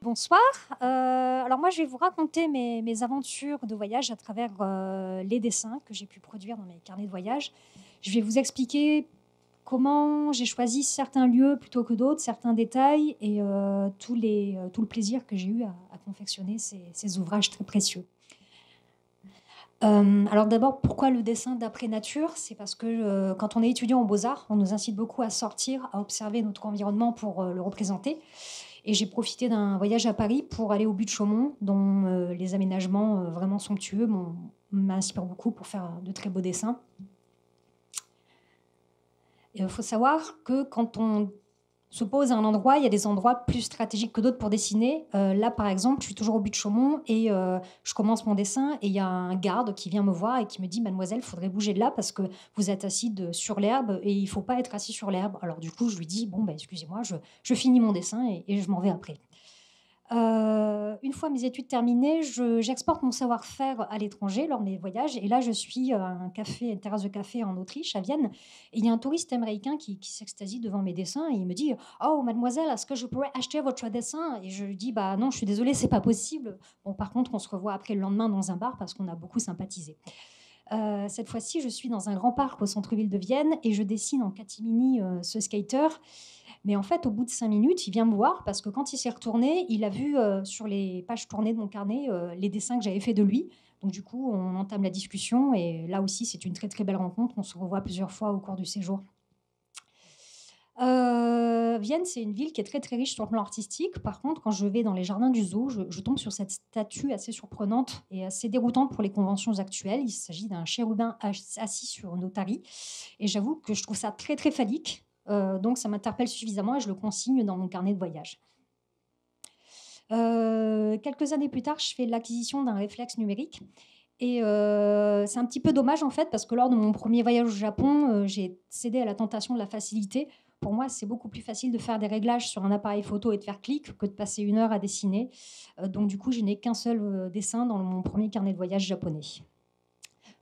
Bonsoir. Alors moi, je vais vous raconter mes aventures de voyage à travers les dessins que j'ai pu produire dans mes carnets de voyage. Je vais vous expliquer comment j'ai choisi certains lieux plutôt que d'autres, certains détails et tout le plaisir que j'ai eu à confectionner ces ouvrages très précieux. Alors d'abord, pourquoi le dessin d'après nature? C'est parce que quand on est étudiant en beaux-arts, on nous incite beaucoup à sortir, à observer notre environnement pour le représenter. Et j'ai profité d'un voyage à Paris pour aller au but de Chaumont, dont les aménagements vraiment somptueux m'inspirent beaucoup pour faire de très beaux dessins. Il faut savoir que quand on se pose à un endroit, il y a des endroits plus stratégiques que d'autres pour dessiner. Là, par exemple, je suis toujours au but de Chaumont et je commence mon dessin et il y a un garde qui vient me voir et qui me dit « Mademoiselle, il faudrait bouger de là parce que vous êtes assise sur l'herbe et il ne faut pas être assis sur l'herbe. » Alors du coup, je lui dis « Bon, excusez-moi, je finis mon dessin et je m'en vais après. » Une fois mes études terminées, j'exporte mon savoir-faire à l'étranger lors de mes voyages. Et là, je suis à une terrasse de café en Autriche, à Vienne. Et il y a un touriste américain qui s'extasie devant mes dessins. Et il me dit « Oh, mademoiselle, est-ce que je pourrais acheter votre dessin ?» Et je lui dis « Bah non, je suis désolée, c'est pas possible. » Bon, par contre, on se revoit après le lendemain dans un bar parce qu'on a beaucoup sympathisé. Cette fois-ci, je suis dans un grand parc au centre-ville de Vienne et je dessine en catimini ce skater. Mais en fait, au bout de 5 minutes, il vient me voir parce que quand il s'est retourné, il a vu sur les pages tournées de mon carnet les dessins que j'avais fait de lui. Donc du coup, on entame la discussion et là aussi, c'est une très très belle rencontre. On se revoit plusieurs fois au cours du séjour. Vienne, c'est une ville qui est très très riche sur le plan artistique. Par contre, quand je vais dans les jardins du zoo, je tombe sur cette statue assez surprenante et assez déroutante pour les conventions actuelles. Il s'agit d'un chérubin assis sur une otarie. Et j'avoue que je trouve ça très très phallique. Donc ça m'interpelle suffisamment et je le consigne dans mon carnet de voyage. Quelques années plus tard, je fais l'acquisition d'un réflexe numérique. Et c'est un petit peu dommage en fait parce que lors de mon premier voyage au Japon, j'ai cédé à la tentation de la facilité. Pour moi, c'est beaucoup plus facile de faire des réglages sur un appareil photo et de faire clic que de passer 1 heure à dessiner. Donc du coup, je n'ai qu'un seul dessin dans mon premier carnet de voyage japonais.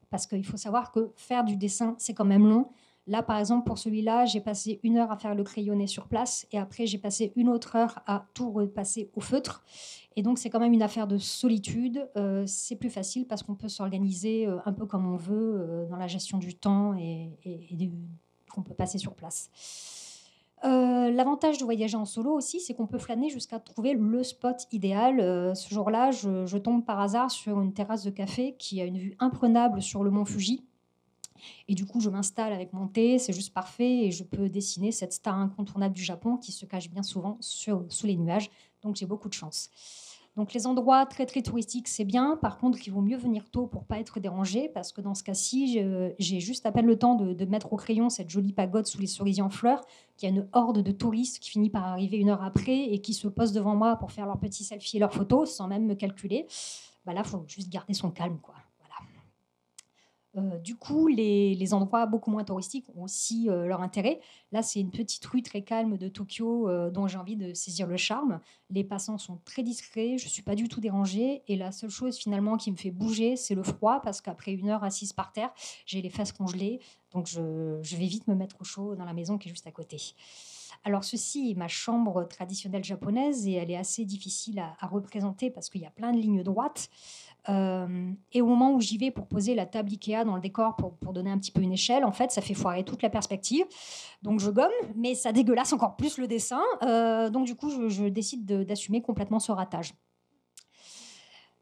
Parce qu'il faut savoir que faire du dessin, c'est quand même long. Là, par exemple, pour celui-là, j'ai passé 1 heure à faire le crayonné sur place et après, j'ai passé une autre heure à tout repasser au feutre. Et donc, c'est quand même une affaire de solitude. C'est plus facile parce qu'on peut s'organiser un peu comme on veut dans la gestion du temps et qu'on peut passer sur place. L'avantage de voyager en solo aussi, c'est qu'on peut flâner jusqu'à trouver le spot idéal. Ce jour-là, je tombe par hasard sur une terrasse de café qui a une vue imprenable sur le mont Fuji. Et du coup, je m'installe avec mon thé, c'est juste parfait, et je peux dessiner cette star incontournable du Japon qui se cache bien souvent sous les nuages. Donc j'ai beaucoup de chance. Donc les endroits très très touristiques, c'est bien. Par contre, il vaut mieux venir tôt pour pas être dérangé, parce que dans ce cas-ci, j'ai juste à peine le temps de mettre au crayon cette jolie pagode sous les cerisiers en fleurs, qu'il y a une horde de touristes qui finit par arriver 1 heure après et qui se posent devant moi pour faire leurs petits selfies et leurs photos sans même me calculer. Bah là, il faut juste garder son calme, quoi. Du coup, les endroits beaucoup moins touristiques ont aussi leur intérêt. Là, c'est une petite rue très calme de Tokyo dont j'ai envie de saisir le charme. Les passants sont très discrets, je ne suis pas du tout dérangée. Et la seule chose finalement qui me fait bouger, c'est le froid, parce qu'après 1 heure assise par terre, j'ai les fesses congelées. Donc je vais vite me mettre au chaud dans la maison qui est juste à côté. Alors ceci est ma chambre traditionnelle japonaise et elle est assez difficile à représenter parce qu'il y a plein de lignes droites. Et au moment où j'y vais pour poser la table Ikea dans le décor pour donner un petit peu une échelle, en fait, ça fait foirer toute la perspective. Donc je gomme, mais ça dégueulasse encore plus le dessin. Donc du coup, je décide d'assumer complètement ce ratage.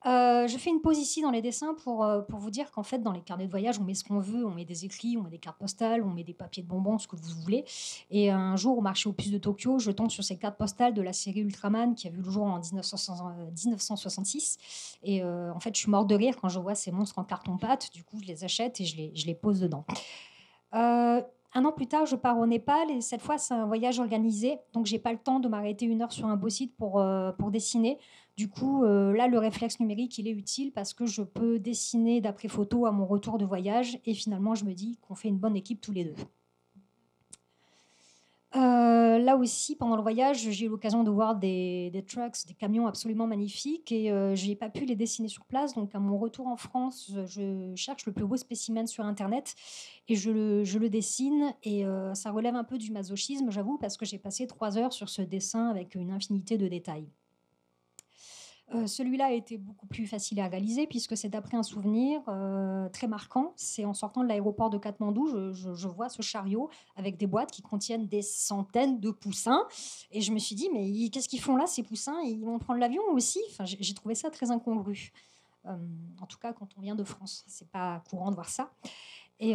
Je fais une pause ici dans les dessins pour vous dire qu'en fait, dans les carnets de voyage, on met ce qu'on veut. On met des écrits, on met des cartes postales, on met des papiers de bonbons, ce que vous voulez. Et un jour, au marché aux puces de Tokyo, je tombe sur ces cartes postales de la série Ultraman qui a vu le jour en 1966. Et en fait, je suis morte de rire quand je vois ces monstres en carton-pâte. Du coup, je les achète et je les pose dedans. Un an plus tard, je pars au Népal et cette fois, c'est un voyage organisé. Donc, j'ai pas le temps de m'arrêter 1 heure sur un beau site pour dessiner. Du coup, là, le réflexe numérique, il est utile parce que je peux dessiner d'après photo à mon retour de voyage. Et finalement, je me dis qu'on fait une bonne équipe tous les deux. Là aussi, pendant le voyage, j'ai eu l'occasion de voir des trucks, des camions absolument magnifiques et je n'ai pas pu les dessiner sur place. Donc, à mon retour en France, je cherche le plus beau spécimen sur Internet et je le dessine. Et ça relève un peu du masochisme, j'avoue, parce que j'ai passé 3 heures sur ce dessin avec une infinité de détails. Celui-là a été beaucoup plus facile à réaliser puisque c'est d'après un souvenir très marquant. C'est en sortant de l'aéroport de Katmandou, je vois ce chariot avec des boîtes qui contiennent des centaines de poussins. Et je me suis dit, mais qu'est-ce qu'ils font là, ces poussins? Ils vont prendre l'avion aussi? Enfin, j'ai trouvé ça très incongru. En tout cas, quand on vient de France, c'est pas courant de voir ça. Et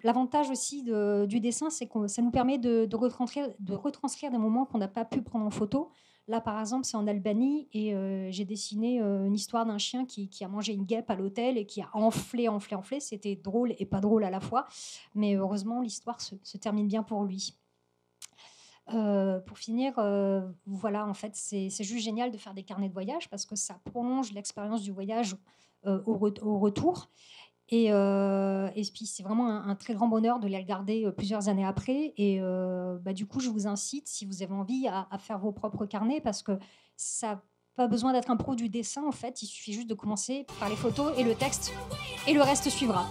l'avantage aussi du dessin, c'est que ça nous permet de retranscrire des moments qu'on n'a pas pu prendre en photo. Là, par exemple, c'est en Albanie et j'ai dessiné une histoire d'un chien qui a mangé une guêpe à l'hôtel et qui a enflé. C'était drôle et pas drôle à la fois. Mais heureusement, l'histoire se termine bien pour lui. Pour finir, voilà, en fait, c'est juste génial de faire des carnets de voyage parce que ça prolonge l'expérience du voyage au retour. Et puis, c'est vraiment un très grand bonheur de les regarder plusieurs années après. Et du coup, je vous incite, si vous avez envie, à faire vos propres carnets parce que ça n'a pas besoin d'être un pro du dessin. En fait, il suffit juste de commencer par les photos et le texte et le reste suivra.